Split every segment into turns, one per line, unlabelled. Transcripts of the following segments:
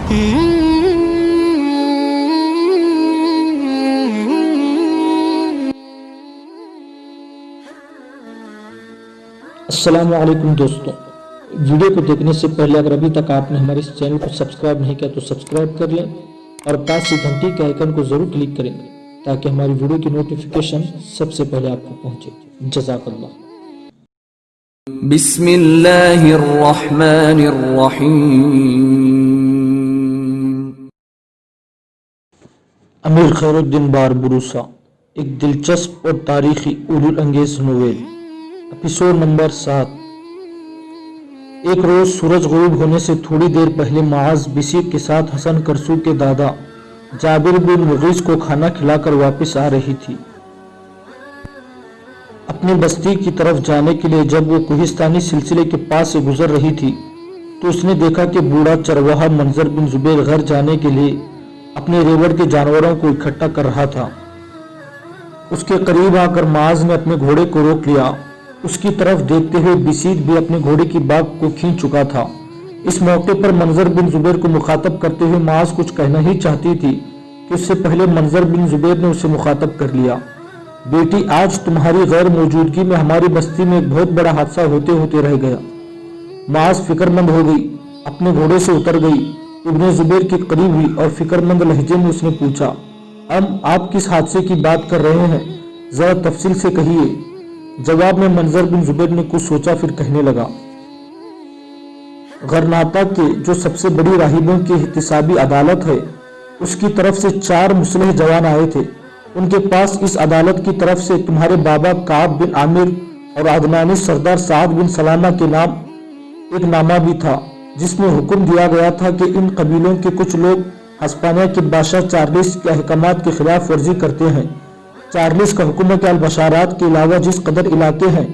السلام علیکم دوستوں، ویڈیو کو دیکھنے سے پہلے اگر ابھی تک آپ نے ہمارے اس چینل کو سبسکرائب نہیں کیا تو سبسکرائب کر لیں اور پاس سے گھنٹی کے آئیکن کو ضرور کلک کریں تاکہ ہماری ویڈیو کی نوٹیفیکیشن سب سے پہلے آپ کو پہنچے۔ جزاک اللہ۔
بسم اللہ الرحمن الرحیم۔
امیر خیر الدین باربروسا، ایک دلچسپ اور تاریخی اولو انگیز نویل، ایپیسوڈ نمبر 7۔ ایک روز سورج غروب ہونے سے تھوڑی دیر پہلے معاذ بصیر کے ساتھ حسن کرسو کے دادا جابر بن مغیث کو کھانا کھلا کر واپس آ رہی تھی۔ اپنی بستی کی طرف جانے کے لیے جب وہ کوہستانی سلسلے کے پاس سے گزر رہی تھی تو اس نے دیکھا کہ بوڑھا چرواہا منظر بن زبیر گھر جانے کے لیے اپنے ریوڑ کے جانوروں کو اکٹھا کر رہا تھا۔ اس کے قریب آ کر معاذ نے اپنے گھوڑے کو روک لیا۔ اس کی طرف دیکھتے ہوئے بصیر بھی اپنے گھوڑے کی باگ کو کھینچ چکا تھا۔ اس موقع پر منظر بن زبیر کو مخاطب کرتے ہوئے معاذ کچھ کہنا ہی چاہتی تھی کہ اس سے پہلے منظر بن زبیر نے اسے مخاطب کر لیا۔ بیٹی، آج تمہاری غیر موجودگی میں ہماری بستی میں ایک بہت بڑا حادثہ ہوتے ہوتے رہ گیا۔ معاذ فکر مند ہو گئی، اپنے گھوڑے سے اتر گئی، ابن زبیر کے قریب ہوئی اور فکر مند لہجے میں اس نے پوچھا، آپ کس حادثے کی بات کر رہے ہیں؟ ذرا تفصیل سے کہیے۔ جواب میں منظر بن زبیر نے کچھ سوچا، پھر کہنے لگا، غرناطہ کے جو سب سے بڑی راہبوں کی احتسابی عدالت ہے اس کی طرف سے 4 مسلح جوان آئے تھے۔ ان کے پاس اس عدالت کی طرف سے تمہارے بابا کعب بن عامر اور عدنانی سردار سعد بن سلامہ کے نام ایک نامہ بھی تھا جس میں حکم دیا گیا تھا کہ ان قبیلوں کے کچھ لوگ ہسپانیہ کے بادشاہ چارلس کے احکامات کی خلاف ورزی کرتے ہیں۔ چارلس کا حکم ہے کہ البشارات کے علاوہ جس قدر علاقے ہیں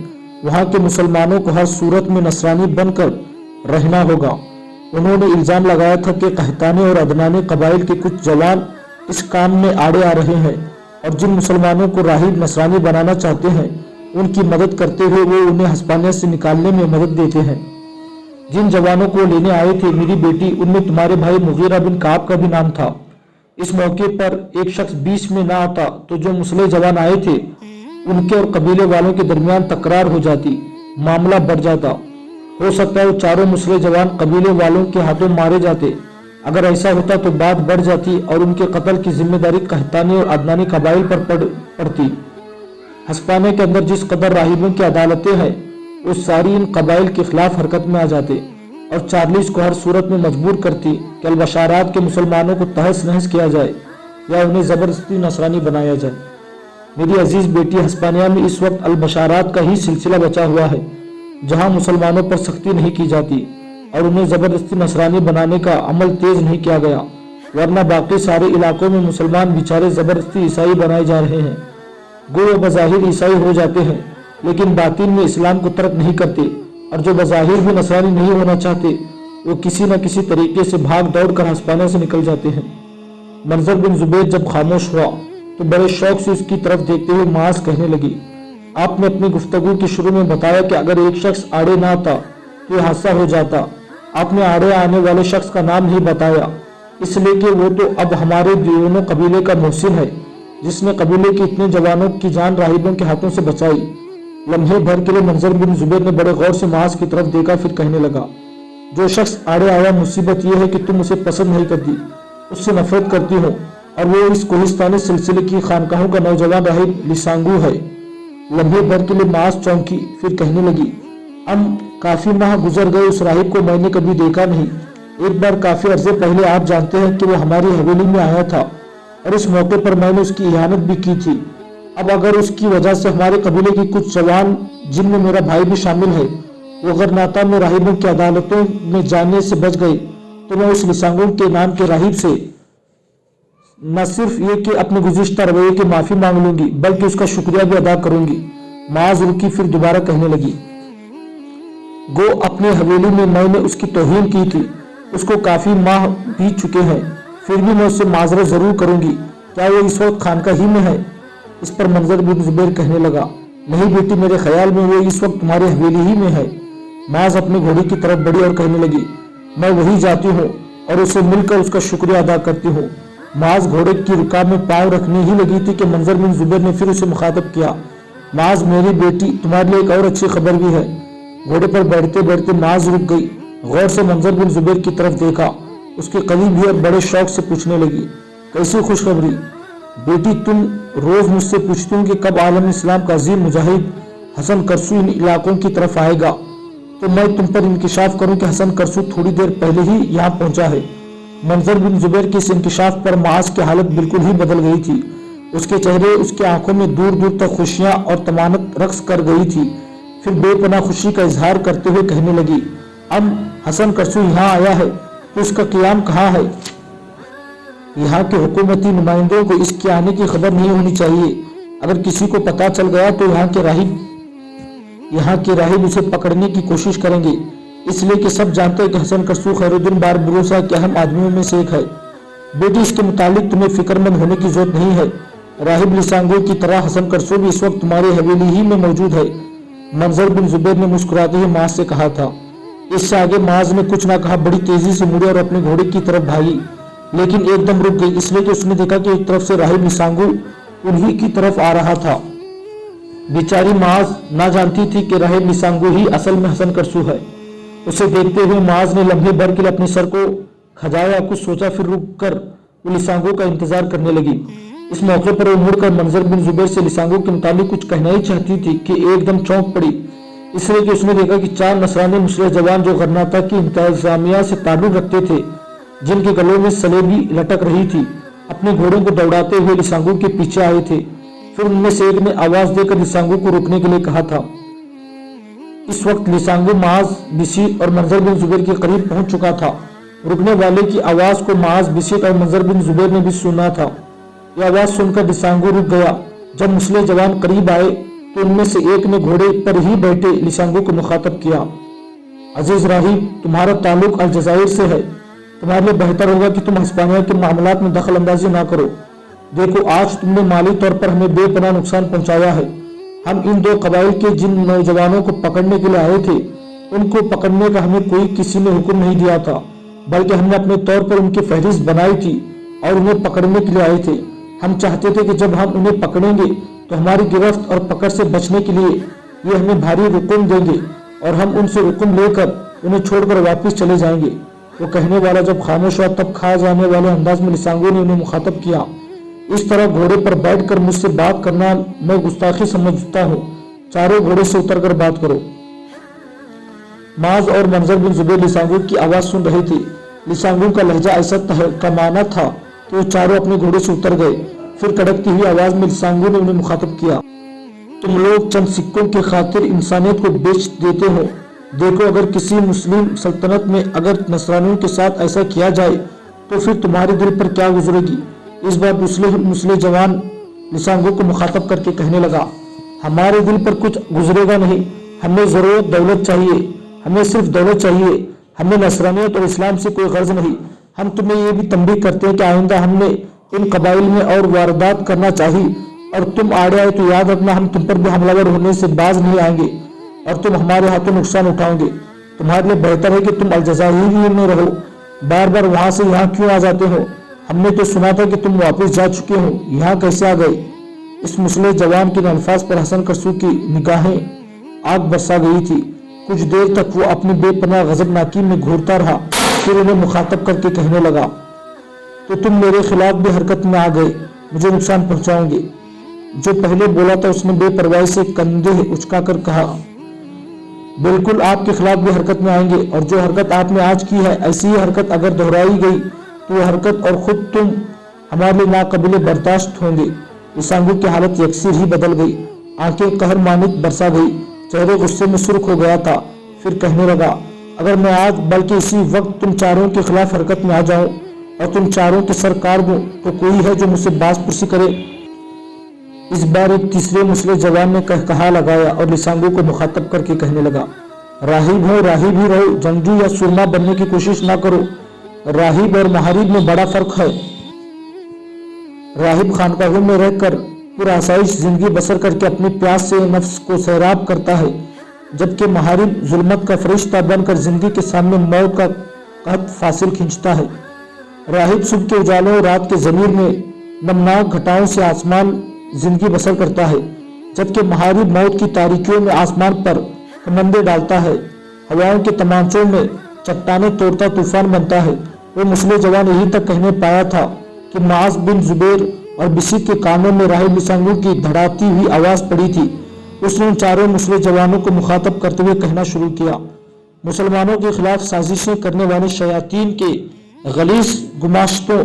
وہاں کے مسلمانوں کو ہر صورت میں نصرانی بن کر رہنا ہوگا۔ انہوں نے الزام لگایا تھا کہ قحطانی اور عدنانی قبائل کے کچھ جوان اس کام میں آڑے آ رہے ہیں اور جن مسلمانوں کو راہب نصرانی بنانا چاہتے ہیں ان کی مدد کرتے ہوئے وہ انہیں ہسپانیہ سے نکالنے میں مدد دیتے ہیں۔ جن جوانوں کو لینے آئے تھے میری بیٹی، ان میں تمہارے بھائی مغیرہ بن کعب کا بھی نام تھا۔ اس موقع پر ایک شخص بیچ میں نہ آتا تو جو مسلح جوان آئے تھے ان کے اور قبیلے والوں کے درمیان تکرار ہو جاتی، معاملہ بڑھ جاتا۔ ہو سکتا ہے وہ چاروں مسلح جوان قبیلے والوں کے ہاتھوں مارے جاتے۔ اگر ایسا ہوتا تو بات بڑھ جاتی اور ان کے قتل کی ذمہ داری قحطانی اور عدنانی قبائل پر پڑتی۔ ہسپانیہ کے اندر جس قدر راہبوں کی عدالتیں ہیں وہ ساری ان قبائل کے خلاف حرکت میں آ جاتے اور چارلس کو ہر صورت میں مجبور کرتی کہ البشارات کے مسلمانوں کو تہس نہس کیا جائے یا انہیں زبردستی نصرانی بنایا جائے۔ میری عزیز بیٹی، ہسپانیہ میں اس وقت البشارات کا ہی سلسلہ بچا ہوا ہے جہاں مسلمانوں پر سختی نہیں کی جاتی اور انہیں زبردستی نصرانی بنانے کا عمل تیز نہیں کیا گیا، ورنہ باقی سارے علاقوں میں مسلمان بیچارے زبردستی عیسائی بنائے جا رہے ہیں۔ گویا بظاہر عیسائی ہو جاتے ہیں لیکن باطن میں اسلام کو ترک نہیں کرتے، اور جو بظاہر بھی نصرانی نہیں ہونا چاہتے وہ کسی نہ کسی طریقے سے بھاگ دوڑ کر ہسپانیہ سے نکل جاتے ہیں۔ منظر بن زبیر جب خاموش ہوا تو بڑے شوق سے اس کی طرف دیکھتے ہوئے معاذ کہنے لگی، آپ نے اپنی گفتگو کے شروع میں بتایا کہ اگر ایک شخص آڑے نہ آتا تو یہ حادثہ ہو جاتا۔ آپ نے آڑے آنے والے شخص کا نام نہیں بتایا، اس لیے کہ وہ تو اب ہمارے دونوں قبیلے کا محسن ہے جس نے قبیلے کے اتنے جوانوں کی جان راہبوں کے ہاتھوں سے بچائی۔ لمحے بھر کے لیے منظر بن زبیر نے بڑے غور سے معاذ کی طرف دیکھا، پھر کہنے لگا، جو شخص آڑے آیا، مصیبت یہ ہے کہ تم اسے پسند نہیں کرتی، اس سے نفرت کرتی ہو، اور وہ اس کوہستانی سلسلے کی خانقاہوں کا نوجوان راہب لیسانگو ہے۔ لمحے بھر کے لیے معاذ چونکی، پھر کہنے لگی، کافی ماہ گزر گئے، اس راہب کو میں نے کبھی دیکھا نہیں۔ ایک بار کافی عرصے پہلے آپ جانتے ہیں کہ وہ ہماری حویلی میں آیا تھا اور اس موقع پر میں نے اس کی اہانت بھی کی تھی۔ اب اگر اس کی وجہ سے ہمارے قبیلے کی کچھ جوان جن میں میرا بھائی بھی شامل ہے وہ غرناطہ میں راہبوں کی عدالتوں میں جانے سے بچ گئے تو میں اس لیسانگو کے نام کے راہب سے نہ صرف یہ کہ اپنے گزشتہ رویے کی معافی مانگ لوں گی بلکہ اس کا شکریہ بھی ادا کروں گی۔ معاذ رکی، پھر دوبارہ کہنے لگی، گو اپنے حویلی میں نے اس کی توہین کی تھی، اس کو کافی ماہ بیت چکے ہیں، پھر بھی میں اس سے معذرت ضرور کروں گی۔ کیا وہ اس وقت خانقاہ ہی میں ہے؟ اس پر منظر بن زبیر کہنے لگا، نہیں بیٹی، میرے خیال میں وہ اس وقت تمہاری حویلی ہی میں ہے۔ معاذ اپنے گھوڑے کی طرف بڑھی اور کہنے لگی، میں وہی جاتی ہوں، और उसे मिलकर उसका शुक्रिया अदा करती हूँ। माज घोड़े की रिकाब में पांव रखने ही लगी थी कि मंजर बिन जुबैर ने फिर उसे मुखातब किया, माज मेरी बेटी, तुम्हारे लिए एक और अच्छी खबर भी है। घोड़े पर बैठते बैठते माज रुक गई, गौर से मंजर बिन जुबैर की तरफ देखा, उसके करीब ही और बड़े शौक से पूछने लगी, कैसी खुशखबरी बेटी? तुम रोज मुझसे पूछती हूँ कि कब आलम इस्लाम का अजीम मुजाहिद हसन करसू इन इलाकों की तरफ आएगा, तो मैं तुम पर इंकिशाफ करूं कि हसन करसू थोड़ी देर पहले ही यहाँ पहुंचा है। मंजर बिन जुबैर के इस इंकिशाफ पर माज की हालत बिल्कुल ही बदल गई थी। उसके चेहरे, उसकी आंखों में दूर दूर तक खुशियां और तमानत रक्स कर गई थी। फिर बेपनाह खुशी का इजहार करते हुए कहने लगी, अब हसन करसू यहाँ आया है तो उसका क़याम कहाँ है? यहाँ के हुकूमती नुमाइंदों को इसके आने की खबर नहीं होनी चाहिए। अगर किसी को पता चल गया तो यहाँ के राहिब उसे पकड़ने की कोशिश करेंगे, इसलिए कि सब जानते हैं कि हसन करसू खैरुद्दीन बारबरोसा के अहम आदमियों में से एक है। बेटी, इसके मुतालिक तुम्हें फिक्रमंद होने की जरूरत नहीं है। राहिब लिसांगो की तरह हसन करसू भी इस वक्त तुम्हारी हवेली ही में मौजूद है। मंजर बिन जुबैर ने मुस्कुराते हुए माज से कहा था। इससे आगे माज ने कुछ ना कहा, बड़ी तेजी से मुड़ी और अपने घोड़े की तरफ भागी, लेकिन एकदम रुक गई, इसलिए कि उसने देखा कि एक तरफ से राहिब लिसांगो उन्हीं की तरफ आ रहा था। बेचारी माज ना जानती थी कि राहिब लिसांगो ही असल में हसन करसू है। उसे देखते हुए माज ने लम्हे भर के लिए अपने सर को खजाया, कुछ सोचा, फिर रुक कर वो लिसांगो का इंतजार करने लगी। इस मौके पर वो मुड़कर मंजर बिन जुबैर से लिसांगो के मुताबिक कुछ कहना ही चाहती थी कि एकदम चौंक पड़ी, इसलिए कि उसने देखा कि 4 नसरानी मुस्लिम जवान जो गरनाता की इंतजामिया से ताल्लुक रखते थे, जिनके गलों में सलेबी लटक रही थी, अपने घोड़ों को दौड़ाते हुए लिसांगो के पीछे आए थे। फिर उनमें से एक ने आवाज देकर लिसांगो को रोकने के लिए कहा था। इस वक्त लिसांगो माज, बिसीत और मंजर बिन जुबैर के करीब पहुंच चुका था। रुकने वाले की आवाज को माज, बिसीत और मंजर बिन जुबैर ने भी सुना था। यह आवाज सुनकर लिसांगो रुक गया। जब मुस्लिम जवान करीब आए तो उनमें से एक ने घोड़े पर ही बैठे लिसांगो को मुखातब किया, अजीज राहिब, तुम्हारा ताल्लुक अलजजायर से है। तुम्हारे लिए बेहतर होगा कि तुम हिस्पानिया के मामलात में दखल अंदाजी ना करो। देखो, आज तुमने माली तौर पर हमें बेपनाह नुकसान पहुंचाया है। हम इन 2 कबाइल के जिन नौजवानों को पकड़ने के लिए आए थे, उनको पकड़ने का हमें कोई किसी ने हुक्म नहीं दिया था, बल्कि हमने अपने तौर पर उनकी फहरिस्त बनाई थी और उन्हें पकड़ने के लिए आए थे। हम चाहते थे कि जब हम उन्हें पकड़ेंगे तो हमारी गिरफ्त और पकड़ से बचने के लिए ये हमें भारी हुक्म देंगे और हम उनसे हुक्म लेकर उन्हें छोड़कर वापस चले जाएंगे। वो कहने वाला जब खामोश हुआ तब खा जाने वाले अंदाज में लिसांगो ने उन्हें मुखातब किया, इस तरह घोड़े पर बैठकर मुझसे बात करना मैं गुस्ताखी समझता हूँ। चारों घोड़े से उतरकर बात करो। माज और मंजर बिन जुबैर लिसांगो की आवाज सुन रहे थे। लिसांगो का लहजा ऐसा तहकमाना था कि वो चारों अपने घोड़े से उतर गए। फिर कड़कती हुई आवाज में लिसांगो ने उन्हें मुखातब किया, तुम लोग चंद सिक्कों की खातिर इंसानियत को बेच देते हो। देखो, अगर किसी मुस्लिम सल्तनत में अगर नसरानियों के साथ ऐसा किया जाए तो फिर तुम्हारे दिल पर क्या गुजरेगी। इस बार दूसरे मुस्लिम जवान लिसांगो को मुखातब करके कहने लगा, हमारे दिल पर कुछ गुजरेगा नहीं। हमें जरूरत दौलत चाहिए, हमें सिर्फ दौलत चाहिए। हमें नसरानियत और इस्लाम से कोई गर्ज नहीं। हम तुम्हें ये भी तंबीह करते हैं कि आइंदा हमने इन कबाइल में और वारदात करना चाहिए और तुम आड़े आए तो याद रखना, हम तुम पर भी हमलावर होने से बाज नहीं आएंगे और तुम हमारे हाथों नुकसान उठाओगे। तुम्हारे लिए बेहतर है कि तुम अलजजायर में रहो। बार बार वहां से यहाँ क्यों आ जाते हो? हमने तो सुना था कि तुम वापस जा चुके हो, यहाँ कैसे आ गए? इस मुस्लिम जवान के अल्फाज पर हसन करसू की निगाहें आग बरसा गई थी। कुछ देर तक वो अपनी बेपनाह गजबनाकी में घूरता रहा, फिर उन्हें मुखातब करके कहने लगा, तो तुम मेरे खिलाफ भी हरकत में आ गए, मुझे नुकसान पहुंचाओगे। जो पहले बोला था उसने बेपरवाही से कंधे उचकाकर कहा, बिल्कुल आपके खिलाफ भी हरकत में आएंगे और जो हरकत आपने आज की है, ऐसी ही हरकत अगर दोहराई गई तो वो हरकत और खुद तुम हमारे लिए नाकाबिले बर्दाश्त होंगे। लिसांगो की हालत यकसीर ही बदल गई, आंखें कहर मानित बरसा गई, चेहरे गुस्से में सुर्ख हो गया था। फिर कहने लगा, अगर मैं आज बल्कि इसी वक्त तुम चारों के खिलाफ हरकत में आ जाऊं और तुम चारों के सर काट दूं तो कोई है जो मुझसे बास पुरसी करे? इस बार एक तीसरे मुस्लिम जवान ने कहा लगाया और लिसांगो को मुखातब करके कहने लगा, राहिब हो, राहिब ही रहो, जंगजू या सुरमा बनने की कोशिश ना करो। राहिब और महारिब में बड़ा फर्क है। राहिब खानकाहों में रहकर पुरआसाइश जिंदगी बसर करके अपनी प्यास से नफ्स को सैराब करता है, जबकि महारिब जुल्मत का फरिश्ता बनकर जिंदगी के सामने मौत का قحط فاصل کھینچتا ہے۔ راہب صبح کے اجالوں اور رات کے ضمیر میں نمناک گھٹاؤں سے آسمان زندگی بسر کرتا ہے، جبکہ محارب موت کی تاریکیوں میں آسمان پر کمندے ڈالتا ہے، ہواؤں کے تمانچوں میں چٹانیں توڑتا طوفان بنتا ہے۔ وہ مسلح جوان یہی تک کہنے پایا تھا کہ معاذ بن زبیر اور بسیط کے کانوں میں راہب لسانگو کی دھڑاتی ہوئی آواز پڑی تھی۔ اس نے ان چاروں مسلح جوانوں کو مخاطب کرتے ہوئے کہنا شروع کیا: مسلمانوں کے خلاف سازشیں کرنے والے شیاطین کے غلیظ گماشتوں،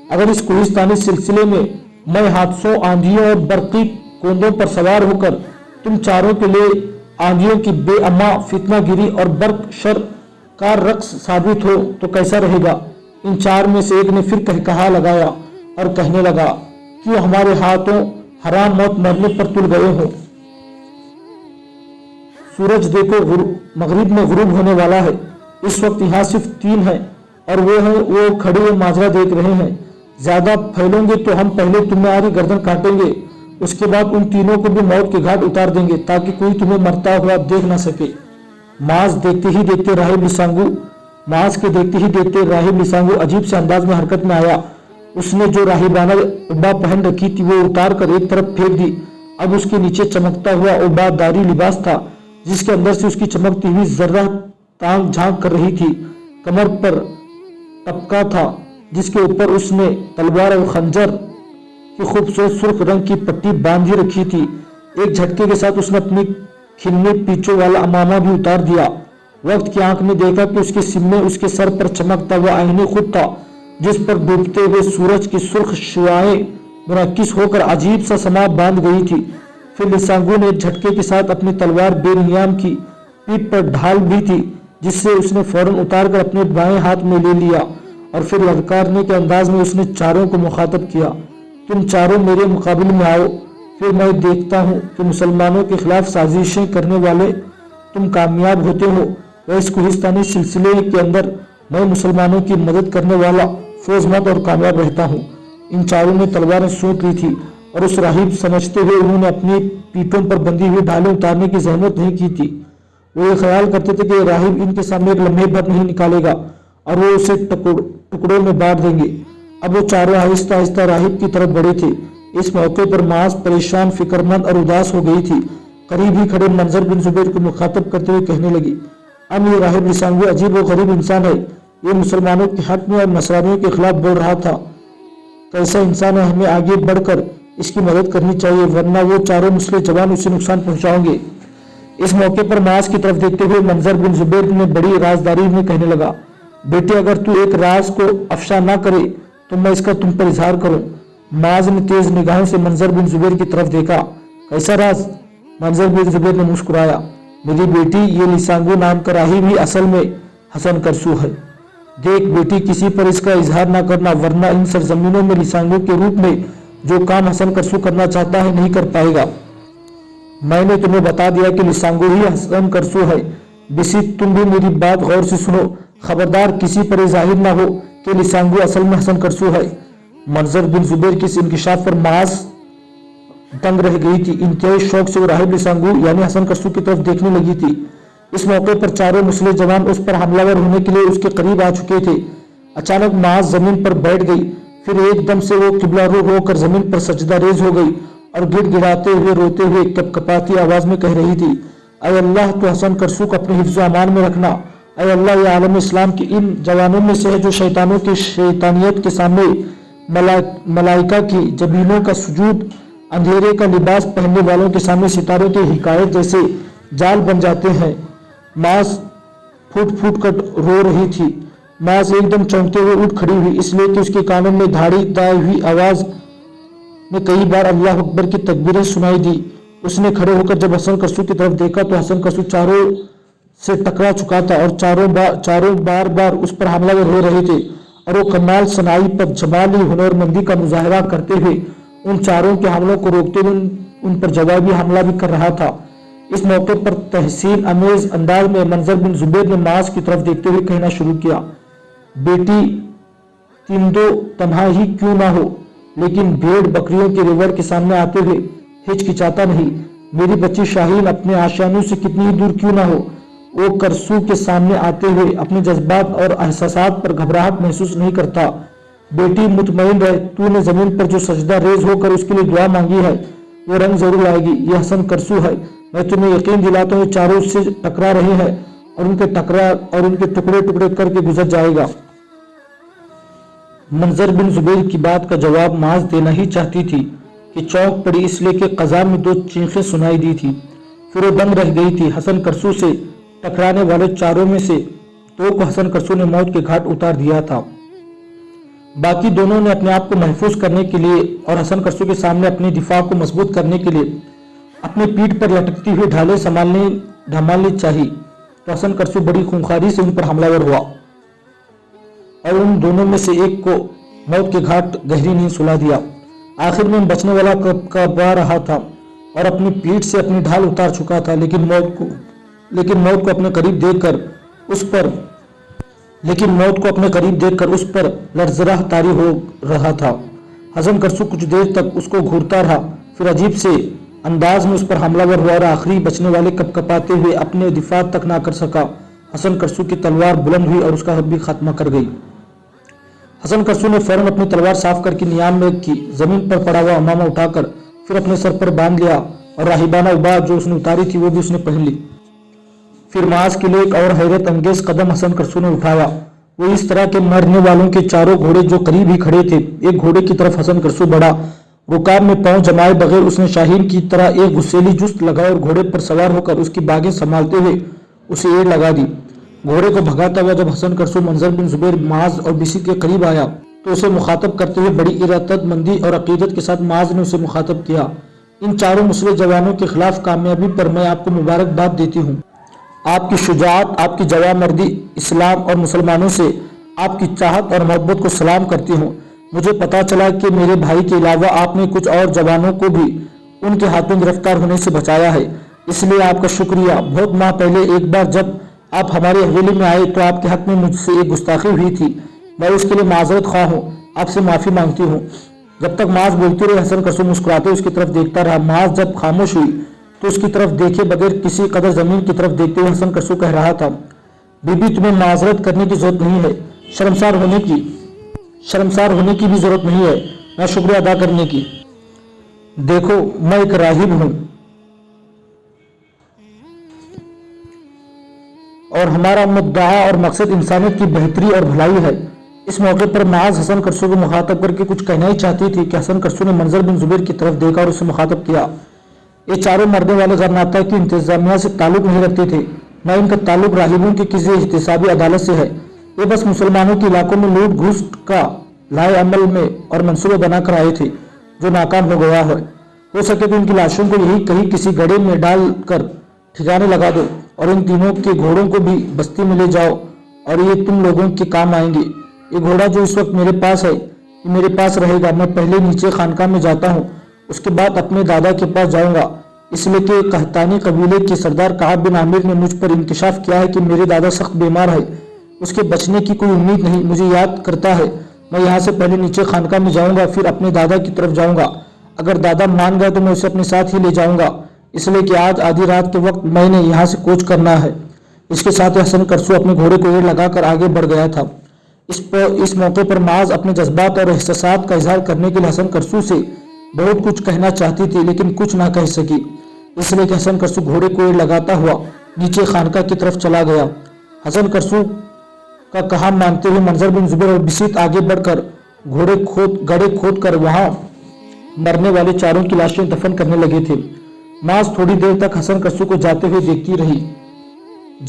اگر اس کوہستانی سلسلے میں حادثوں، آندھیوں اور برقی کوندوں پر سوار ہو کر تم چاروں کے لیے آندھیوں کی بے اما فتنہ گیری اور برق شر کا رقص ثابت ہو تو کیسا رہے گا؟ ان چار میں سے ایک نے پھر کہا لگایا اور کہنے لگا: کیوں ہمارے ہاتھوں حرام موت مرنے پر تل گئے ہو؟ سورج دیکھو مغرب میں غروب ہونے والا ہے۔ اس وقت یہاں صرف 3 ہیں اور وہ کھڑے ہوئے ماجرا دیکھ رہے ہیں۔ زیادہ پھیلیں گے تو ہم پہلے تمہاری گردن کاٹیں گے، اس کے بعد ان تینوں کو بھی موت کے گھاٹ اتار دیں گے تاکہ کوئی تمہیں مرتا ہوا دیکھ نہ سکے۔ معاذ کے دیکھتے ہی دیکھتے راہب لسانگو عجیب سے انداز میں حرکت میں آیا۔ اس نے جو راہبانہ عبا پہن رکھی تھی وہ اتار کر ایک طرف پھینک دی۔ اب اس کے نیچے چمکتا ہوا عبا داری لباس تھا جس کے اندر سے اس کی چمکتی ہوئی ذرہ تانگ جھانک کر رہی تھی۔ کمر پر ٹپکا تھا جس کے اوپر اس نے تلوار اور خنجر کی خوبصورت سرخ رنگ کی پٹی باندھی رکھی تھی۔ ایک جھٹکے کے ساتھ اس نے اپنی کھلنے پیچوں والا امامہ بھی اتار دیا۔ وقت کی آنکھ نے دیکھا کہ اس کے سینے اس کے سر پر چمکتا ہوا آئینہ خود تھا جس پر ڈوبتے ہوئے سورج کی سرخ شعاعیں منعکس ہو کر عجیب سا سما باندھ گئی تھی۔ پھر لسانگو نے ایک جھٹکے کے ساتھ اپنی تلوار بے نیام کی پیٹھ پر ڈھال بھی تھی جس سے اس نے فوراً اتار کر اپنے بائیں ہاتھ میں لے لیا اور پھر للکارنے کے انداز میں اس نے چاروں کو مخاطب کیا: تم چاروں میرے مقابلے میں آؤ، پھر میں دیکھتا ہوں کہ مسلمانوں کے خلاف سازشیں کرنے والے تم کامیاب ہوتے ہو یا اس کوہستانی سلسلے کے اندر میں مسلمانوں کی مدد کرنے والا فوز مند اور کامیاب رہتا ہوں۔ ان چاروں نے تلواریں سونت لی تھی اور اس راہب سمجھتے ہوئے انہوں نے اپنی پیٹھوں پر بندھی ہوئی ڈھالیں اتارنے کی زحمت نہیں کی تھی۔ وہ یہ خیال کرتے تھے کہ راہب ان کے سامنے ایک لمحے بھر نہیں نکالے گا اور وہ اسے ٹکڑوں میں بانٹ دیں گے۔ اب وہ چاروں آہستہ آہستہ راہب کی طرف بڑھے تھے۔ اس موقع پر معاذ پریشان، فکر مند اور اداس ہو گئی تھی۔ قریب ہی کھڑے منظر بن زبیر کو مخاطب کرتے ہوئے کہنے لگی: اب یہ راہب لسانگو عجیب و غریب انسان ہے، یہ مسلمانوں کے حق میں اور نصرانیوں کے خلاف بول رہا تھا۔ کیسا انسان ہے، ہمیں آگے بڑھ کر اس کی مدد کرنی چاہیے ورنہ وہ چاروں مسلح جوان اسے نقصان پہنچائیں گے۔ اس موقع پر معاذ کی طرف دیکھتے ہوئے منظر بن زبیر نے بڑی رازداری میں کہنے لگا: بیٹے، اگر تو ایک راز کو افشا نہ کرے تو میں اس کا تم پر اظہار کروں۔ معاذ نے تیز نگاہوں سے منظر بن زبیر کی طرف دیکھا۔ کیسا راز؟ منظر بن زبیر نے مسکرایا: میری بیٹی، یہ لسانگو نام کا راہب ہی اصل میں حسن کرسو ہے۔ دیکھ بیٹی، کسی پر اس کا اظہار نہ کرنا ورنہ ان سرزمینوں میں لسانگو کے روپ میں جو کام حسن کرسو کرنا چاہتا ہے نہیں کر پائے گا۔ میں نے تمہیں بتا دیا کہ لسانگو ہی حسن کرسو ہے۔ بسیط، تم بھی میری بات غور سے سنو، خبردار کسی پر ظاہر نہ ہو کہ لسانگو اصل میں حسن کرسو ہے۔ منظر بن زبیر کے اس انکشاف پر معاذ دنگ رہ گئی تھی۔ انتہائی شوق سے وہ راہب لسانگو یعنی حسن کرسو کی طرف دیکھنے لگی تھی۔ اس موقع پر چاروں مسلح جوان اس پر حملہ ور ہونے کے لیے اس کے قریب آ چکے تھے۔ اچانک معاذ زمین پر بیٹھ گئی، پھر ایک دم سے وہ قبلہ رو ہو کر زمین پر سجدہ ریز ہو گئی اور گڑ گڑاتے ہوئے روتے ہوئے کپکپاتی آواز میں کہہ رہی تھی: اے اللہ، تو حسن کرسو کو اپنے حفظ و امان میں رکھنا۔ اے اللہ، یہ عالم اسلام کے ان جوانوں میں سے ہے جو شیطانوں کی شیطانیت کے سامنے ملائکہ کی جبینوں کا سجود، اندھیرے کا لباس پہننے والوں کے سامنے ستاروں کی حکایت جیسے جال بن جاتے ہیں۔ معاذ پھوٹ پھوٹ کر رو رہی تھی۔ معاذ ایک دم چونکتے ہوئے اٹھ کھڑی ہوئی، اس لیے کہ اس کے کانوں میں دھاڑی دائی ہوئی آواز میں کئی بار اللہ اکبر کی تکبیریں سنائی دی۔ اس نے کھڑے ہو کر جب حسن کرسو کی طرف دیکھا تو حسن کرسو چاروں سے ٹکرا چکا تھا اور چاروں بار بار اس پر حملہ ور ہو رہے تھے اور وہ کمال صناعی پر جمالی ہنر مندی کا مظاہرہ کرتے ہوئے ان چاروں کے حملوں کو روکتے ہوئے ان پر جوابی حملہ بھی کر رہا تھا۔ اس موقع پر تحسین امیز انداز میں منظر بن زبیر نے معاذ کی طرف دیکھتے ہوئے کہنا شروع کیا: بیٹی، تم دو تنہا ہی کیوں نہ ہو لیکن بھیڑ بکریوں کے ریوڑ کے سامنے آتے ہوئے ہچکچاتا نہیں۔ میری بچی شاہین اپنے آشیانوں سے کتنی ہی دور کیوں نہ ہو وہ کرسو کے سامنے آتے ہوئے اپنے جذبات اور احساسات پر گھبراہٹ محسوس نہیں کرتا۔ بیٹی مطمئن رہ، تو نے زمین پر جو سجدہ ریز ہو کر اس کے لیے دعا مانگی ہے وہ رنگ ضرور آئے گی۔ یہ حسن کرسو ہے، میں تمہیں یقین دلاتا ہوں یہ چاروں اس سے ٹکرا رہے ہیں اور ان کے ٹکڑے ٹکڑے کر کے گزر جائے گا۔ منظر بن زبیر کی بات کا جواب معاذ دینا ہی چاہتی تھی کہ چونک پڑی، اس لیے کہ قضا میں 2 چیخیں سنائی دی تھی۔ پھر وہ دنگ رہ گئی تھی۔ حسن کرسو سے ٹکرانے والے چاروں میں سے 2 کو حسن کرسو نے موت کے گھاٹ اتار دیا تھا۔ باقی دونوں نے اپنے آپ کو محفوظ کرنے کے لیے اور حسن کرسو کے سامنے اپنی دفاع کو مضبوط کرنے کے لیے اپنی پیٹھ پر لٹکتی ہوئی ڈھالیں ڈھمالنی چاہی، تو حسن کرسو بڑی خونخواری سے ان پر حملہ ور ہوا اور ان دونوں میں سے ایک کو موت کے گھاٹ گہری نیند سلا دیا۔ آخر میں بچنے والا کبا رہا تھا اور اپنی پیٹھ سے اپنی ڈھال اتار چکا تھا، لیکن موت کو اپنے قریب دیکھ کر اس پر لرزرہ طاری ہو رہا تھا۔ حسن کرسو کچھ دیر تک اس کو گھورتا رہا، پھر عجیب سے انداز میں اس پر حملہ ور ہوا اور آخری بچنے والے کپکپاتے ہوئے اپنے دفاع تک نہ کر سکا۔ حسن کرسو کی تلوار بلند ہوئی اور اس کا بھی خاتمہ کر گئی۔ حسن کرسو نے فوراً اپنی تلوار صاف کر کے نیام میں کی، زمین پر پڑا ہوا امامہ اٹھا کر پھر اپنے سر پر باندھ لیا اور راہبانہ ابا جو اس نے اتاری تھی وہ بھی اس نے پہن لی۔ پھر معاذ کے لیے ایک اور حیرت انگیز قدم حسن کرسو نے اٹھایا۔ وہ اس طرح کے مرنے والوں کے چاروں گھوڑے جو قریب ہی کھڑے تھے، ایک گھوڑے کی طرف حسن کرسو بڑھا۔ رکاب میں پاؤں جمائے بغیر اس نے شاہین کی طرح ایک غسیلی جست لگائی اور گھوڑے پر سوار ہو کر اس کی باگیں سنبھالتے ہوئے اسے ایڑ لگا دی۔ گھوڑے کو بھگاتا ہوا جب حسن کرسو منظر بن زبیر، معاذ اور بصیر کے قریب آیا تو اسے مخاطب کرتے ہوئے بڑی ارادت مندی اور عقیدت کے ساتھ معاذ نے اسے مخاطب کیا۔ ان چاروں مسلح جوانوں کے خلاف کامیابی پر میں آپ کو مبارکباد دیتی ہوں۔ آپ کی شجاعت، آپ کی جوانمردی، اسلام اور مسلمانوں سے آپ کی چاہت اور محبت کو سلام کرتی ہوں۔ مجھے پتا چلا کہ میرے بھائی کے علاوہ آپ نے کچھ اور جوانوں کو بھی ان کے ہاتھوں گرفتار ہونے سے بچایا ہے، اس لیے آپ کا شکریہ۔ بہت ماہ پہلے ایک بار جب آپ ہماری حویلی میں آئے تو آپ کے حق میں مجھ سے ایک گستاخی ہوئی تھی، میں اس کے لیے معذرت خواہ ہوں، آپ سے معافی مانگتی ہوں۔ جب تک معاذ بولتے رہے حسن کرسو مسکراتے اس کی طرف دیکھتا رہا۔ معاذ جب خاموش ہوئی تو اس کی طرف دیکھے بغیر کسی قدر زمین کی طرف دیکھتے ہوئے حسن کرسو کہہ رہا تھا، بی بی تمہیں معذرت کرنے کی ضرورت نہیں ہے، شرمسار ہونے کی بھی ضرورت نہیں ہے، نہ شکریہ ادا کرنے کی۔ دیکھو میں ایک راہب ہوں اور ہمارا مدعا اور مقصد انسانیت کی بہتری اور بھلائی ہے۔ اس موقع پر معاذ حسن کرسو کو مخاطب کر کے کچھ کہنا ہی چاہتی تھی کہ حسن کرسو نے منظر بن زبیر کی طرف دیکھا اور اسے مخاطب کیا۔ یہ چاروں مرنے والے غرناطہ کی انتظامیہ سے تعلق نہیں رکھتے تھے، نہ ان کا تعلق راہبوں کی کسی احتسابی عدالت سے ہے۔ یہ بس مسلمانوں کے علاقوں میں لوٹ گھوس کا لائے عمل میں اور منصوبے بنا کر آئے تھے جو ناکام ہو گیا ہے۔ ہو سکے تو ان کی لاشوں کو یہی کہیں کسی گڑھے میں ڈال کر ٹھکانے لگا دو اور ان تینوں کے گھوڑوں کو بھی بستی میں لے جاؤ اور یہ تم لوگوں کے کام آئیں گے۔ یہ گھوڑا جو اس وقت میرے پاس ہے یہ میرے پاس رہے گا۔ میں پہلے نیچے خانقاہ میں جاتا ہوں، اس کے بعد اپنے دادا کے پاس جاؤں گا، اس لیے کہ قحطانی قبیلے کے سردار کعب بن عامر نے مجھ پر انکشاف کیا ہے کہ میرے دادا سخت بیمار ہے، اس کے بچنے کی کوئی امید نہیں۔ مجھے یاد کرتا ہے میں یہاں سے پہلے نیچے خانقاہ میں جاؤں گا، پھر اپنے دادا کی طرف جاؤں گا۔ اگر دادا مان گیا تو میں اسے اپنے ساتھ ہی لے جاؤں گا، اس لیے کہ آج آدھی رات کے وقت میں نے یہاں سے کوچ کرنا ہے۔ اس کے ساتھ حسن کرسو اپنے گھوڑے کو ایڑ لگا کر آگے بڑھ گیا تھا۔ اس موقع پر معاذ اپنے جذبات اور احساسات کا اظہار کرنے کے لیے حسن کرسو سے بہت کچھ کہنا چاہتی تھی لیکن کچھ نہ کہہ سکی، اس لیے کہ حسن کرسو گھوڑے کو ایڑ لگاتا ہوا نیچے خانقاہ کی طرف چلا گیا۔ حسن کرسو کا کہا مانتے ہوئے منظر بن زبیر اور بصیر آگے بڑھ کر گڑھے کھود کر وہاں مرنے والے چاروں کی لاشیں دفن کرنے لگے تھے۔ معاذ تھوڑی دیر تک حسن کرسو کو جاتے ہوئے دیکھتی رہی۔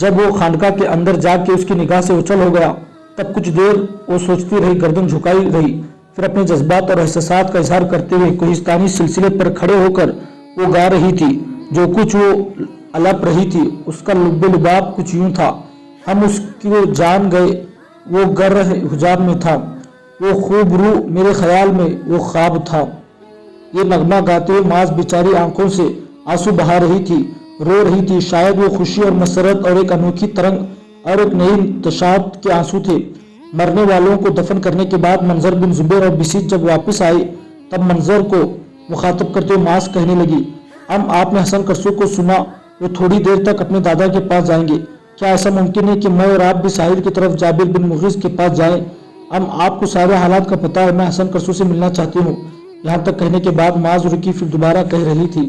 جب وہ خانقاہ کے اندر جا کے اس کی نگاہ سے اوچھل ہو گیا تب کچھ دیر وہ سوچتی رہی، گردن جھکائی رہی، پھر اپنے جذبات اور احساسات کا اظہار کرتے ہوئے کوہستانی سلسلے پر کھڑے ہو کر وہ گا رہی تھی۔ جو کچھ وہ الپ رہی تھی اس کا لب لباب کچھ یوں تھا، ہم اس کو جان گئے، وہ گر حجاب میں تھا، وہ خوب رو میرے خیال میں وہ خواب تھا۔ یہ نغمہ گاتے ہوئے معاذ بیچاری آنکھوں سے آنسو بہا رہی تھی، رو رہی تھی، شاید وہ خوشی اور مسرت اور ایک انوکھی ترنگ اور ایک نئی تشاعت کے آنسو تھے۔ مرنے والوں کو دفن کرنے کے بعد منظر بن زبیر اور بصیر جب واپس آئے تب منظر کو مخاطب کرتے ہوئے معاذ کہنے لگی، آپ نے حسن کرسو کو سنا وہ تھوڑی دیر تک اپنے دادا کے پاس جائیں گے، क्या ऐसा मुमकिन है कि मैं और आप भी साहिल की तरफ जाबिर बिन मुगीज के पास जाएं? हम आपको सारे हालात का पता है, मैं हसन करसू से मिलना चाहती हूँ। यहाँ तक कहने के बाद माज रुकी, फिर दोबारा कह रही थी,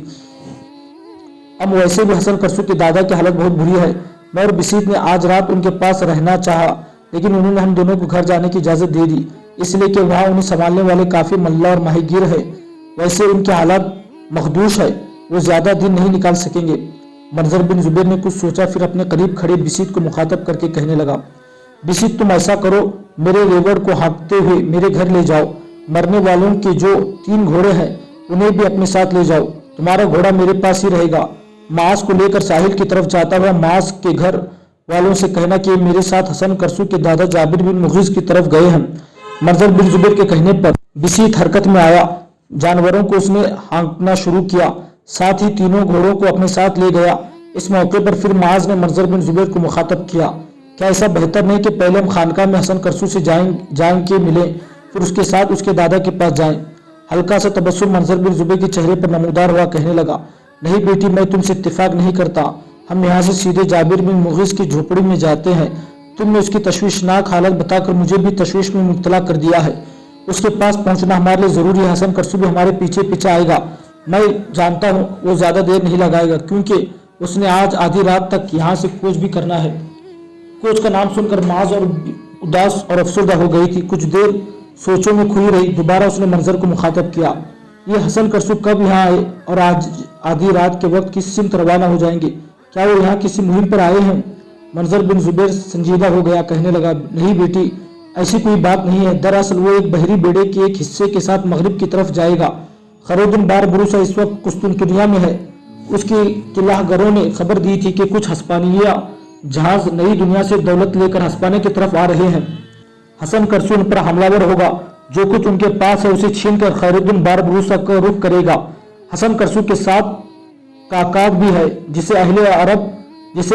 अब वैसे भी हसन करसू के दादा की हालत बहुत बुरी है। मैं और बिसीत ने आज रात उनके पास रहना चाहा, लेकिन उन्होंने हम दोनों को घर जाने की इजाज़त दे दी, इसलिए कि वहाँ उन्हें संभालने वाले काफ़ी मल्ला और माहीगीर है। वैसे उनके हालात मखदूश है, वो ज़्यादा दिन नहीं निकाल सकेंगे। मंजर बिन जुबैर ने कुछ सोचा, फिर अपने करीब खड़े बिसीत को मुखातब करके कहने लगा, बिसीत तुम ऐसा करो, मेरे रेवड़ को हाँकते हुए मेरे घर ले जाओ। मरने वालों के जो 3 घोड़े हैं उन्हें भी अपने साथ ले जाओ, तुम्हारा घोड़ा मेरे पास ही रहेगा। मास को लेकर साहिल की तरफ जाता हुआ मास के घर वालों से कहना कि मेरे साथ हसन करसू के दादा जाबिर बिन मुगीज की तरफ गए हैं। मंजर बिन जुबैर के कहने पर बिसीत हरकत में आया, जानवरों को उसने हाँकना शुरू किया, साथ ही तीनों घोड़ों को अपने साथ ले गया। इस मौके पर फिर माज ने मंजर बिन जुबैर को मुखातब किया, क्या ऐसा बेहतर नहीं कि पहले हम खानका में हसन करसू से जाएं के मिलें, फिर उसके साथ उसके दादा के पास जाएं। हल्का सा तबस्सुम मंजर बिन जुबैर के चेहरे पर नमूदार हुआ, कहने लगा, नहीं बेटी, मैं तुमसे इत्तेफाक नहीं करता। हम यहाँ से सीधे जाबिर बिन मुगीज की झोपड़ी में जाते हैं। तुमने उसकी तशवीशनाक हालत बताकर मुझे भी तशवीश में मुब्तला कर दिया है। उसके पास पहुंचना हमारे लिए जरूरी है। हसन करसू भी हमारे पीछे पीछे आएगा। मैं जानता हूँ वो ज्यादा देर नहीं लगाएगा, क्योंकि उसने आज आधी रात तक यहाँ से कोच भी करना है। कोच का नाम सुनकर माज और उदास और अफसरदा हो गई थी। कुछ देर सोचों में खोई रही। दोबारा उसने मंजर को मुखातब किया, ये हसन करसू कब यहाँ आए और आज आधी रात के वक्त किस सिमत रवाना हो जाएंगे? क्या वो यहाँ किसी मुहिम पर आए हैं? मंजर बिन जुबैर संजीदा हो गया, कहने लगा, नहीं बेटी, ऐसी कोई बात नहीं है। दरअसल वो एक बहरी बेड़े के एक हिस्से के साथ मगरिब की तरफ जाएगा। खरोदुन बार बरूसा इस वक्त कुस्तुनतुनिया में है। उसकी किलाहगरों ने खबर दी थी कि कुछ हस्पानिया जहाज नई दुनिया से दौलत लेकर हस्पाने की तरफ आ रहे हैं। हसन करसू उन पर हमलावर होगा। जो कुछ उनके पास है उसे छीनकर खैरुद्दीन बार बरूसा का रुख करेगा। हसन करसू के साथ काकाब भी है, जिसे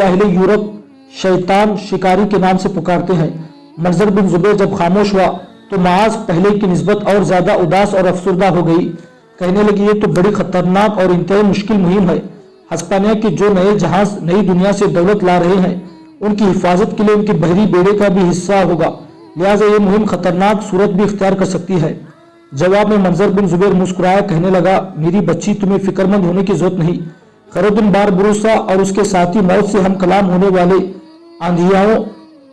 अहले यूरोप शैतान शिकारी के नाम से पुकारते हैं। मंजर बिन जुबैर जब खामोश हुआ तो माज पहले की निस्बत और ज्यादा उदास और अफसरदा हो गई। कहने लगी, ये तो बड़ी खतरनाक और इंतहाई मुश्किल मुहिम है। हस्पानिया के जो नए जहाज नई दुनिया से दौलत ला रहे हैं, उनकी हिफाजत के लिए उनके बहरी बेड़े का भी हिस्सा होगा। लिहाजा ये मुहिम खतरनाक सूरत भी इख्तियार कर सकती है। जवाब में मंजर बिन जुबैर मुस्कुराया, कहने लगा, मेरी बच्ची, तुम्हें फिक्रमंद होने की जरूरत नहीं। खैरुद्दीन बार बरूसा और उसके साथी मौत से हम कलाम होने वाले आंधियाओं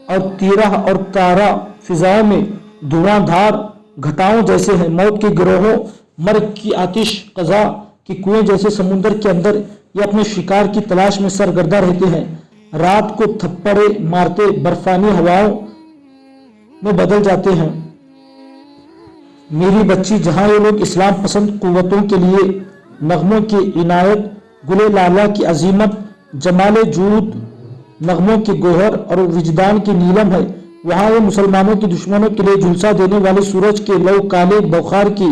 और तीरह और तारा फिजाओं में धुआंधार घटाओं जैसे हैं। मौत के गिरोहों, मर्ग की आतिश, कज़ा के कुएं जैसे समुंदर के अंदर ये अपने शिकार की तलाश में सरगर्दा रहते हैं। रात को थप्पड़े मारते बर्फानी हवाओं में बदल जाते हैं। मेरी बच्ची, जहां ये लोग इस्लाम पसंद कुव्वतों के लिए नगमों की इनायत, गुले लाला की अजीमत, जमाले जूद, नगमों के गोहर और विजदान की नीलम है, वहां ये मुसलमानों के दुश्मनों के लिए झुलसा देने वाले सूरज के लौ काले बौखार की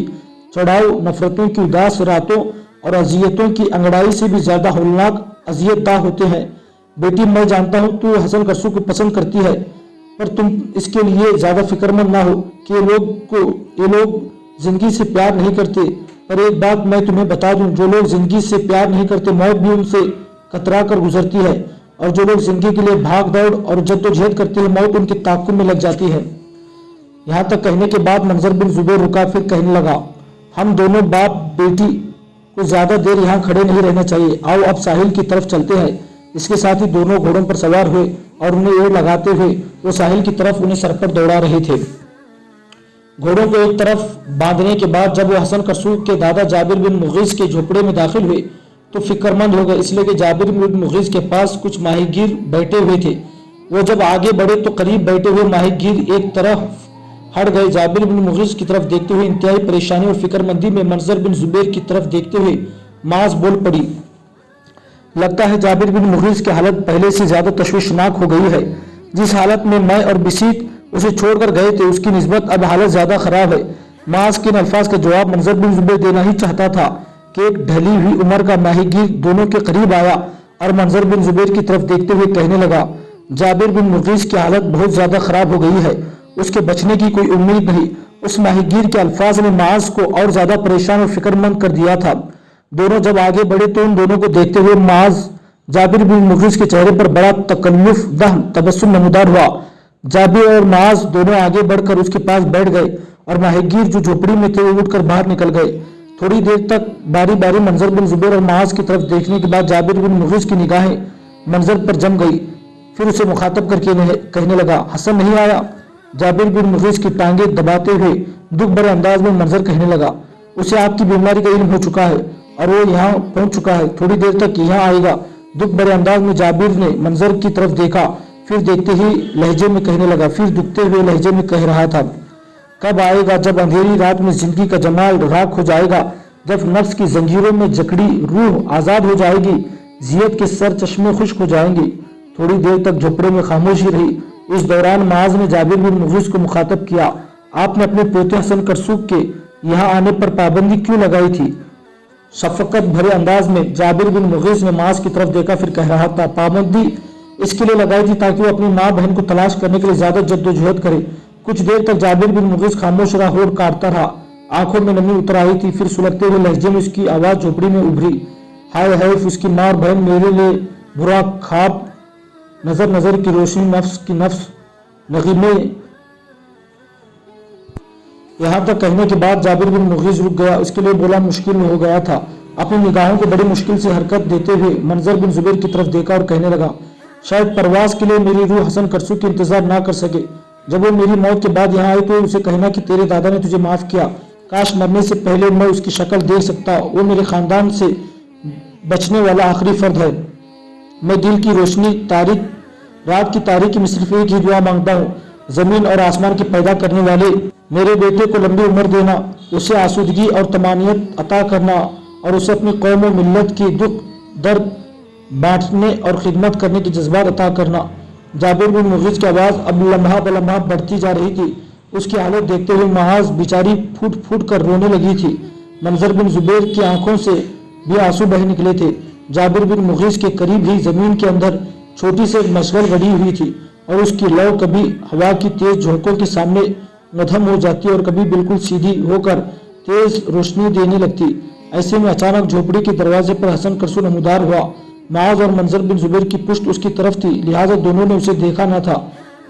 चढ़ाव, नफरतों की उदास रातों और अजियतों की अंगड़ाई से भी ज्यादा होलनाक अजियतदा होते हैं। बेटी, मैं जानता हूँ तू हसन करसू को पसंद करती है, पर तुम इसके लिए ज्यादा फिक्रमंद ना हो कि ये लोग जिंदगी से प्यार नहीं करते। पर एक बात मैं तुम्हें बता दूं, जो लोग जिंदगी से प्यार नहीं करते, मौत भी उनसे कतरा कर गुजरती है, और जो लोग जिंदगी के लिए भाग दौड़ और जद्दोजहद करते हैं, मौत उनके ताक़ुब में लग जाती है। यहाँ तक कहने के बाद मंजर बिन जुबैर रुका, फिर कहने लगा, हम दोनों बाप बेटी को ज्यादा देर यहाँ खड़े नहीं रहना चाहिए। आओ अब साहिल की तरफ चलते हैं। इसके साथ ही दोनों घोड़ों पर सवार हुए और उन्हें एड़ लगाते हुए वो साहिल की तरफ उन्हें सर पर दौड़ा रहे थे। घोड़ों को एक तरफ बांधने के बाद जब वो हसन करसू के दादा जाबिर बिन मुगीज के झोपड़े में दाखिल हुए तो फिक्रमंद हो गए, इसलिए कि जाबिर बिन मुगीज के पास कुछ माहीगीर बैठे हुए थे। वो जब आगे बढ़े तो करीब बैठे हुए माहीगीर एक तरफ हट गए। जाबिर बिन मुगीज की तरफ देखते हुए इंतहाई परेशानी और फिक्रमंदी में मंजर बिन जुबैर की तरफ देखते हुए माज बोल पड़ी, लगता है जाबिर बिन मुगीज की हालत पहले से ज्यादा तशवीशनाक हो गई है। जिस हालत में मैं और बिसीत उसे छोड़कर गए थे, उसकी निस्बत अब हालत ज्यादा खराब है। माज के इन अल्फाज का जवाब मंजर बिन जुबैर देना ही चाहता था कि एक ढली हुई उम्र का माहीगीर दोनों के करीब आया और मंजर बिन जुबैर की तरफ देखते हुए कहने लगा, जाबिर बिन मुगीज की हालत बहुत ज्यादा खराब हो गई है, उसके बचने की कोई उम्मीद नहीं। उस माहीगीर के अल्फाज ने माज को और ज्यादा परेशान और फिक्रमंद कर दिया था। दोनों जब आगे बढ़े तो उन दोनों को देखते हुए माज जाबिर बिन मुगीस के चेहरे पर बड़ा तकल्लुफ दह तबस्सुम नमूदार हुआ। जाबिर और माज दोनों आगे बढ़कर उसके पास बैठ गए और माहिगीर जो झोपड़ी में थे वो उठकर बाहर निकल गए। थोड़ी देर तक बारी बारी मंजर बिन जुबैर और माज की तरफ देखने के बाद जाबिर बिन मुगीस की निगाहें मंजर पर जम गई। फिर उसे मुखातब करके कहने लगा, हसन नहीं आया? जाबिर बिन मुगीस की टांगे दबाते हुए दुख भरे अंदाज में मंजर कहने लगा, उसे आपकी बीमारी का इल्म हो चुका है और वो यहाँ पहुंच चुका है, थोड़ी देर तक यहाँ आएगा। दुख भरे अंदाज में जाबिर ने मंजर की तरफ देखा, फिर देखते ही लहजे में कहने लगा, फिर दुखते हुए लहजे में कह रहा था, कब आएगा जब अंधेरी रात में जिंदगी का जमाल राख हो जाएगा, जब नफ्स की जंजीरों में जकड़ी रूह आजाद हो जाएगी, जियत के सर चश्मे खुश्क हो जाएंगे। थोड़ी देर तक झोपड़े में खामोशी रही। इस दौरान माज ने जाबिर बिन मुगीस को मुखातब किया, आपने अपने पोते हसन करसूक के यहाँ आने पर पाबंदी क्यों लगाई थी? शफकत भरे अंदाज में जाबिर बिन मुगीस ने माज की तरफ देखा, फिर कह रहा था, पाबंदी इसके लिए लगाई थी ताकि वो अपनी माँ बहन को तलाश करने के लिए ज्यादा जद्दोजहद करे। कुछ देर तक जाबिर बिन मुगीस खामोश रहा, होड़ काटता रहा, आंखों में नमी उतर आई थी। फिर सुलगते हुए लहजे में उसकी आवाज झोपड़ी में उभरी, हाय हाय उसकी माँ और बहन मेरे लिए बुरा ख्वाब, नजर नजर की रोशनी, नफ्स की नफ्स नगीमे। यहाँ तक कहने के बाद जाबिर बिन मुगीस रुक गया। इसके लिए बोला मुश्किल हो गया था। अपनी निगाहों को बड़ी मुश्किल से हरकत देते हुए मंजर बिन जुबैर की तरफ देखा और कहने लगा, शायद परवाज के लिए मेरी रूह हसन करसूक के इंतजार ना कर सके। जब वो मेरी मौत के बाद यहाँ आई तो उसे कहना कि तेरे दादा ने तुझे माफ किया, काश मरने से पहले मैं उसकी शक्ल देख सकता। वो मेरे खानदान से बचने वाला आखिरी फर्द है। मैं दिल की रोशनी तारीख रात की तारीकी में सिर्फ एक ही दुआ मांगता हूँ, जमीन और आसमान के पैदा करने वाले मेरे बेटे को लंबी उम्र देना, उसे आसूदगी और तमानियत अता करना और उसे अपनी कौम और मिल्लत की दुख दर्द बांटने और खिदमत करने की जज्बात अता करना। जाबिर बिन मुगीस की आवाज़ अब लम्हा ब लम्हा बढ़ती जा रही थी। उसकी हालत देखते हुए माज बेचारी फूट फूट कर रोने लगी थी। मंजर बिन जुबैर की आंखों से भी आंसू बह निकले थे। जाबिर बिन मुगीस के करीब ही जमीन के अंदर छोटी से मशगल गड़ी हुई थी और उसकी लौ कभी हवा की तेज झोंकों के सामने मधम हो जाती और कभी बिल्कुल सीधी होकर तेज रोशनी देने लगती। ऐसे में अचानक झोपड़ी के दरवाजे पर हसन करसू नमूदार हुआ। माज और मंजर बिन जुबैर की पुश्त उसकी तरफ थी, लिहाजा दोनों ने उसे देखा न था।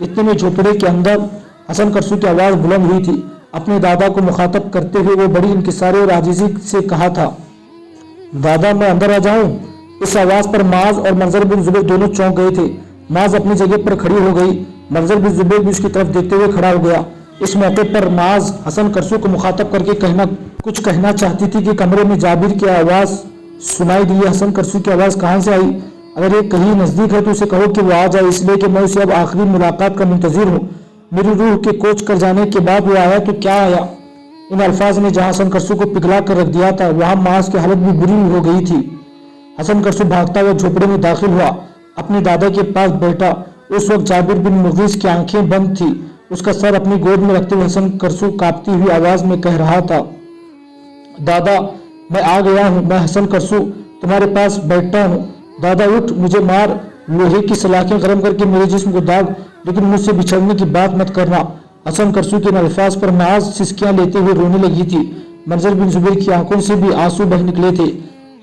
इतने में झोपड़े के अंदर हसन करसू की आवाज़ बुलंद हुई थी। अपने दादा को मुखातब करते हुए वो बड़ी इंकिसारी और आजिजी से कहा था, दादा मैं अंदर आ जाऊं? इस आवाज़ पर माज और मंजर बिन जुबैर दोनों चौंक गए थे। माज अपनी जगह पर खड़ी हो गई, मंजर बिन जुबैर भी उसकी तरफ देखते हुए खड़ा हो गया। इस मौके पर माज हसन करसू को मुखातब करके कुछ कहना चाहती थी कि कमरे में जाबिर की आवाज़ सुनाई दी। हसन करसू की आवाज़ कहाँ से आई? अगर ये कहीं नज़दीक है तो उसे कहो कि वो आ जाए, इसलिए कि मैं उसे अब आखिरी मुलाकात का मुंतजिर हूँ। मेरी रूह के कोच कर जाने के बाद वो आया तो क्या आया? इन अल्फाज ने जहाँ हसन करसू को पिघला कर रख दिया था वहाँ माज की हालत भी बुरी हो गई थी। हसन करसू भागता हुआ झोपड़े में दाखिल हुआ, अपने दादा के पास बैठा। उस वक्त जाबिर बिन मुगीस की आंखें बंद थी। उसका सर अपनी गोद में रखते हुए हसन करसू कांपती हुई आवाज में कह रहा था, दादा मैं आ गया हूँ, मैं हसन करसू तुम्हारे पास बैठा हूँ। दादा उठ, मुझे मार, लोहे की सलाखें गर्म करके मेरे जिस्म को दाग, लेकिन मुझसे बिछड़ने की बात मत करना। हसन करसू के अल्फाज पर माज सिसकियां लेते हुए रोने लगी थी। मंजर बिन जुबैर की आंखों से भी आंसू बह निकले थे।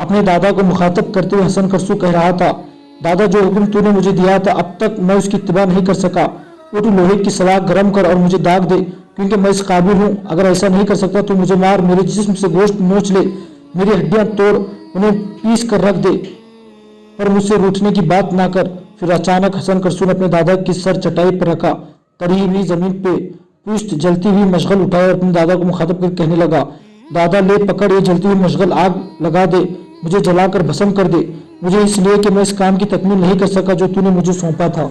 अपने दादा को मुखातब करते हुए हसन करसू कह रहा था, दादा जो हुक्म तूने मुझे दिया था अब तक मैं उसकी इत्तिबा नहीं कर सका। वो तू लोहे की सलाख गर्म कर और मुझे दाग दे, क्योंकि मैं इस काबिल हूँ। अगर ऐसा नहीं कर सकता तो मुझे मार, मेरे जिस्म से गोश्त नोच ले, मेरी हड्डियां तोड़, उन्हें पीस कर रख दे, पर मुझसे रूठने की बात ना कर। फिर अचानक हसन करसू ने अपने दादा की सर चटाई पर रखा, करीब ही जमीन पे पुश्त जलती हुई मशगल उठाया और अपने दादा को मुखातब कर कहने लगा, दादा ले पकड़, ये जलती हुई मशगल आग लगा दे, मुझे जलाकर भस्म कर दे, मुझे इसलिए कि मैं इस काम की तकमील नहीं कर सका जो तूने मुझे सौंपा था।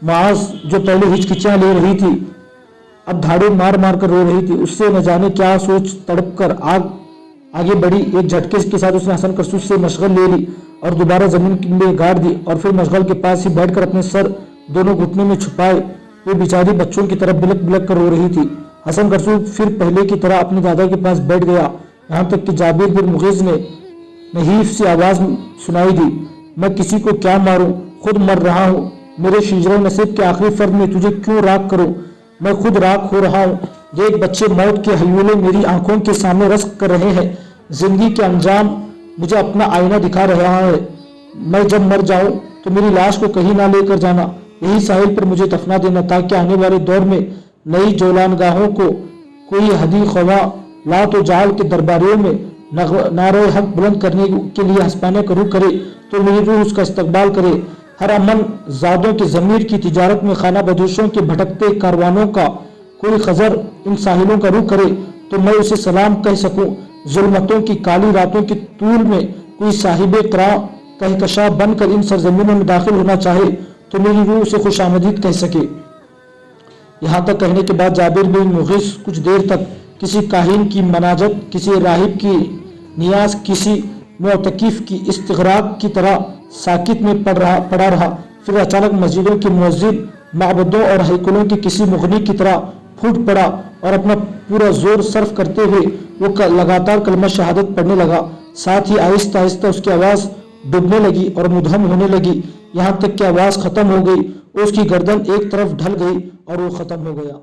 माज जो पहले हिचकिचां ले रही थी अब धाड़े मार मार कर रो रही थी। उससे न जाने क्या सोच तड़प कर आगे बढ़ी। एक झटके के साथ उसने हसन करसू से मशगल ले ली और दोबारा जमीन में गाड़ दी और फिर मशगल के पास ही बैठकर अपने सर दोनों घुटने में छुपाए वो बेचारी बच्चों की तरफ बिलक बिलक कर रो रही थी। हसन करसू फिर पहले की तरह अपने दादा के पास बैठ गया, यहाँ तक कि जाबिर बिन मुगीस ने नहीफ सी आवाज सुनाई दी, मैं किसी को क्या मारूं, खुद मर रहा हूँ, मेरे शिजरे नसीब के आखिरी फर्द में तुझे क्यों राख करूं, मैं खुद राख हो रहा हूँ। देख बच्चे मौत के हयूले मेरी आंखों के सामने रस्क कर रहे हैं, जिंदगी के अंजाम मुझे अपना आईना दिखा रहा है। मैं जब मर जाऊं तो मेरी लाश को कहीं ना लेकर जाना, यही साहिल पर मुझे दफना देना, ताकि आने वाले दौर में नई जौलानगाहों को कोई हदी ख्वा लात व जाल के दरबारियों में नारे हक बुलंद करने के लिए हंसपाने का रुख करे तो मेरी रूह उसका इस्तकबाल करे। हर अमन जादों के ज़मीर की तिजारत में खाना बदोशों के भटकते कारवानों का कोई खजर इन साहिलों का रुख करे तो मैं उसे सलाम कह सकूं। जुल्मतों की काली रातों के तूल में कोई साहिब करा कहकशा बनकर इन सरजमीनों में दाखिल होना चाहे तो मेरी रूह उसे खुशामदीद कह सके। यहाँ तक कहने के बाद जाबिर बिन मुगिस कुछ देर तक किसी काहिन की मनाजत, किसी राहिब की नियाज, किसी मुअतकिफ की इस्तिगराक की तरह साकित में पड़ा रहा। फिर अचानक मस्जिदों के मुअज्जिन माबदों और हैकलों के किसी मुगनी की तरह फूट पड़ा और अपना पूरा जोर सर्फ करते हुए वो लगातार कलमा शहादत पढ़ने लगा। साथ ही आहिस्ता आहिस्ता उसकी आवाज़ डूबने लगी और मुधम होने लगी, यहाँ तक कि आवाज़ ख़त्म हो गई और उसकी गर्दन एक तरफ ढल गई और वो ख़त्म हो गया।